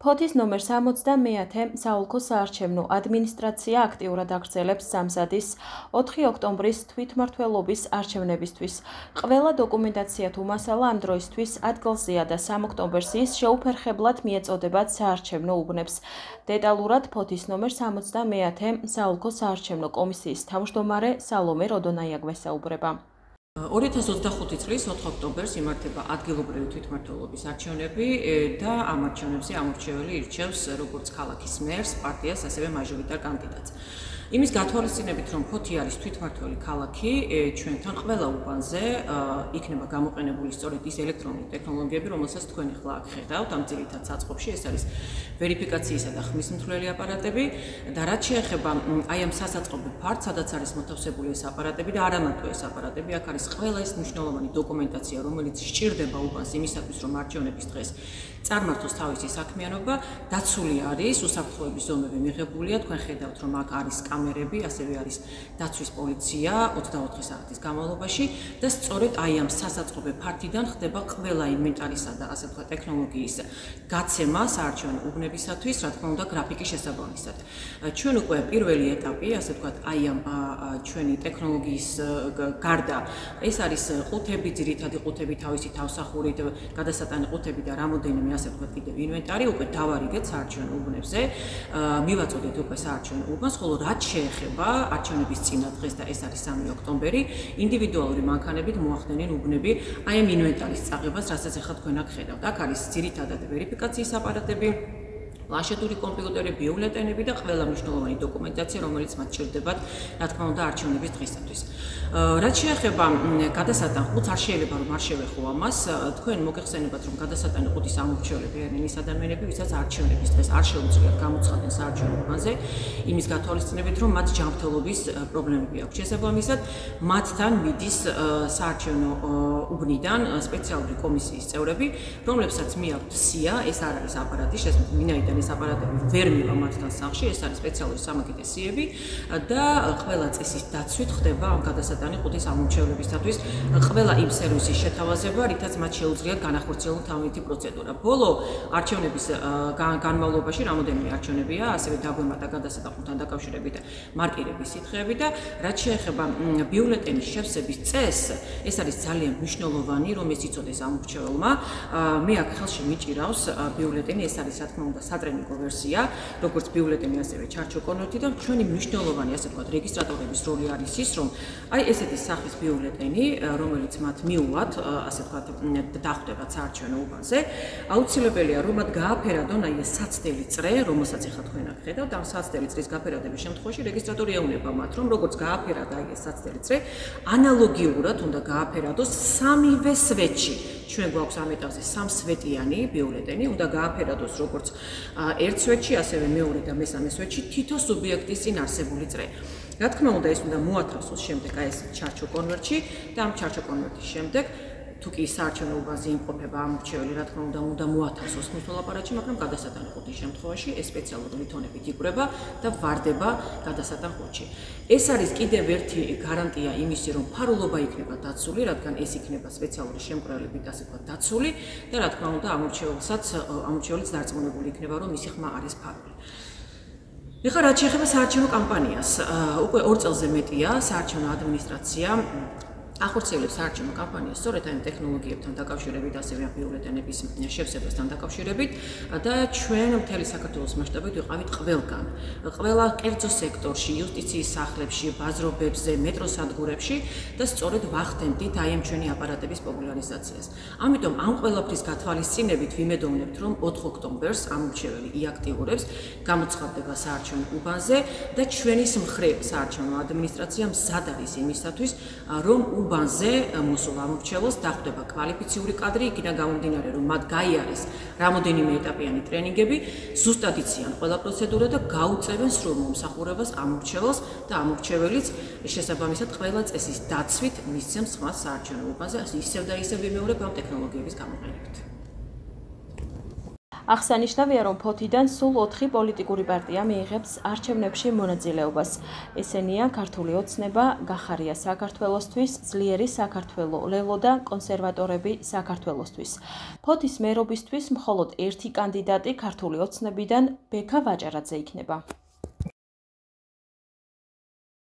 ფოთის ნომერ 70-ე საოლქო საარჩევნო ადმინისტრაცია აქტიურად აგრძელებს სამზადის 4 ოქტომბრის თვითმმართველობის არჩევნებისთვის. ყველა დოკუმენტაცია თუ მასალა ამ დროისთვის ადგილზეა და 3 ოქტომბერს ის შეუფერხებლად მიეწოდებათ საარჩევნო უბნებს. დეტალურად ფოთის ნომერ 70-ე საოლქო საარჩევნო კომისიის თავმჯდომარე სალომე როდონაია გვესაუბრება. 2025 წლის 4 ოქტომბერს იმართება ადგილობრივი თვითმმართველობის არჩევნები და ამ არჩევნებზე ამორჩეველი ირჩევს როგორც ქალაქის მერს, პარტიას, ასევე მაჟორიტარ კანდიდატს. იმის გათვალისწინებით, რომ ფოთი არის თვითმმართველი ქალაქი, ჩვენთან ყველა უბანზე იქნება გამოყენებული სწორედ ის ელექტრონული ტექნოლოგიები, რომელსაც თქვენ ახლა აქ ხედავთ, ამ ძირითად საწყობში ეს არის ვერიფიკაციისა და ხმისმთვლელი აპარატები და რაც შეეხება აი ამ სასაწყობი ფართს, სადაც არის მოთავსებული ეს აპარატები და არა მარტო ეს აპარატები, აქ არის ყველა ის მნიშვნელოვანი დოკუმენტაცია, რომელიც სჭირდება უბანს იმისათვის, რომ არჩევნების დღეს წარმართოს თავისი საქმიანობა, დაცული არის, უსაფრთხოების ზომები მიღებულია, თქვენ ხედავთ, რომ აქ არის კამერები, ასევე არის დაცვის პოლიცია 24 საათის განმავლობაში და სწორედ აი ამ სასაწყობე ფართიდან ხდება ყველა ინვენტარისა და ასე ვთქვათ ტექნოლოგიის გაცემა საარჩევნო უბნებისათვის, რა თქმა უნდა, გრაფიკის შესაბამისად. ჩვენ უკვე პირველი ეტაპი, ასე ვთქვათ, აი ამ ჩვენი ტექნოლოგიის გარდა, ეს არის ყუთები, ძირითადი ყუთები თავისი თავსახურით, გადასატანი ყუთები და რამოდენიმე ასე ვთქვათ კიდევ ინვენტარი უკვე დავარიგეთ საარჩევნო უბნებზე, მივაწოდეთ უკვე საარჩევნო უბანს, ხოლო რაც შეეხება არჩევნების წინა დღეს და ეს არის 3 ოქტომბერი, ინდივიდუალური მანქანებით მოახდენენ უბნები აი ამ ინვენტარის წაღებას, რასაც ახლა თქვენ აქ ხედავთ. აქ არის ძირითადად ვერიფიკაციის აპარატები, პლანშეტური კომპიუტერი, ბიულეტენები და ყველა მნიშვნელოვანი დოკუმენტაცია, რომელიც მათ სჭირდებათ, რა თქმა უნდა, არჩევნების დღისათვის. რაც შეეხება გადასატან ყუთს, არ შეიძლება რომ არ შევეხო ამას, თქვენ მოგეხსენებათ, რომ გადასატანი ყუთის ამორჩევლები არიან ის ადამიანები, ვისაც არჩევნების დღეს არ შეუძლიათ გამოცხადდნენ საარჩევნო უბანზე, იმის გათვალისწინებით, რომ მათ ჯანმრთელობის პრობლემები აქვს. შესაბამისად, მათთან მიდის საარჩევნო უბნიდან სპეციალური კომისიის წევრები, რომლებსაც მიაქვთ სია, ეს არ არის აპარატი, ვინაიდან ეს აპარატები ვერ მივა მათთან სახლში, ეს არის სპეციალური სამაგიდე სიები და ყველა წესის დაცვით ხდება ამ გადასატანი ყუთის ამორჩევლებისათვის ყველა იმ სერვისის შეთავაზება, რითაც მათ შეუძლიათ განახორციელონ თავიანთი პროცედურა. ბოლო არჩევნების განმავლობაში რამოდენიმე არჩევნებია, ასევე დაგვემატა გადასატან ყუთთან დაკავშირებით მარკირების სითხეები და რაც შეეხება ბიულეტენის შევსების წესს, ეს არის ძალიან მნიშვნელოვანი, რომ ეს იცოდეს ამორჩეველმა. მე აქ ხელში მიჭირავს ბიულეტენი, ეს არის რა თქმა უნდა სატრენინგო ვერსია, როგორც ბიულეტენი, ასევე ჩარჩო კონვერტი და ჩვენი მნიშვნელოვანი, ასე ვთქვათ, რეგისტრატორების როლი არის ის, რომ აი ესეთი სახის ბიულეტენი, რომელიც მათ მიუვათ, ასე ვთქვათ, დახვდებათ საარჩევნო უბანზე, აუცილებელია, რომ მათ გააფერადონ აი ეს საცდელი წრე, რომელსაც ახლა თქვენ აქ ხედავთ, ამ საცდელი წრის გაფერადების შემთხვევაში რეგისტრატორი ეუბნება მათ, რომ როგორც გააფერადა აი ეს საცდელი წრე, ანალოგიურად უნდა გააფერადოს სამივე სვეტში. ჩვენ გვაქვს ამ ეტაპზე 3 სვეტიანი ბიულეტენი, უნდა გააფერადოს როგორც ერთ სვეტში, ასევე მეორე და მესამე სვეტში თითო სუბიექტის წინ არსებული წრე. რა თქმა უნდა, ეს უნდა მოათავსოს შემდეგ აი ეს ჩარჩო კონვერტში და ამ ჩარჩო კონვერტის შემდეგ თუ კი საარჩევნო უბანზე იმყოფება ამორჩეველი, რა თქმა უნდა მოათავსოს ხმისმთვლელ აპარატში, მაგრამ გადასატან ყუთის შემთხვევაში ეს სპეციალური ლითონებით იკვრება და ვარდება გადასატან ყუთში. ეს არის კიდევ ერთი გარანტია იმისი, რომ ფარულობა იქნება დაცული, რადგან ეს იქნება სპეციალური შემკვრელებით, ასე ვთქვათ, დაცული და რა თქმა უნდა ამორჩეველიც დარწმუნებული იქნება, რომ მისი ხმა არის ფარული. ეხლა რაც შეეხება საარჩევნო კამპანიას, უკვე 2 წელზე მეტია საარჩევნო ადმინისტრაცია ახორციელებს საარჩევნო კამპანიას სწორედ ამ ტექნოლოგიებთან დაკავშირებით, ასევე ამ ბიულეტენების შევსებასთან დაკავშირებით და ჩვენ მთელი საქართველოს მასშტაბით ვიყავით ყველგან. ყველა კერძო სექტორში, იუსტიციის სახლებში, ბაზრობებზე, მეტროსადგურებში და სწორედ ვახდენდით აი ამ ჩვენი აპარატების პოპულარიზაციას. ამიტომ ამ ყველაფრის გათვალისწინებით ვიმედოვნებთ, რომ 4 ოქტომბერს ამორჩეველი იაქტიურებს გამოცხადდება საარჩევნო უბანზე და ჩვენის მხრივ საარჩევნო ადმინისტრაცია მზად არის იმისათვის, რომ უბანზე მოსულ ამორჩეველს დახვდება კვალიფიციური კადრი, იქიდან გამომდინარე, რომ მათ გაიარეს რამოდენიმე ეტაპიანი ტრენინგები, ზუსტად იციან ყველა პროცედურა და გაუწევენ სრულ მომსახურებას ამორჩეველს და ამორჩეველიც შესაბამისად ყველა წესის დაცვით მისცემს ხმას საარჩევნო უბანზე, ისევ და ისევ ვიმეორებ ამ ტექნოლოგიების გამოყენებით. აღსანიშნავია, რომ ფოთიდან სულ 4 პოლიტიკური პარტია მიიღებს არჩევნებში მონაწილეობას. ესენია ქართული ოცნება, გახარია საქართველოსთვის, ძლიერი საქართველო, ლელო და კონსერვატორები საქართველოსთვის. ფოთის მერობისთვის მხოლოდ ერთი კანდიდატი ქართული ოცნებიდან ბექა ვაჭარაძე იქნება.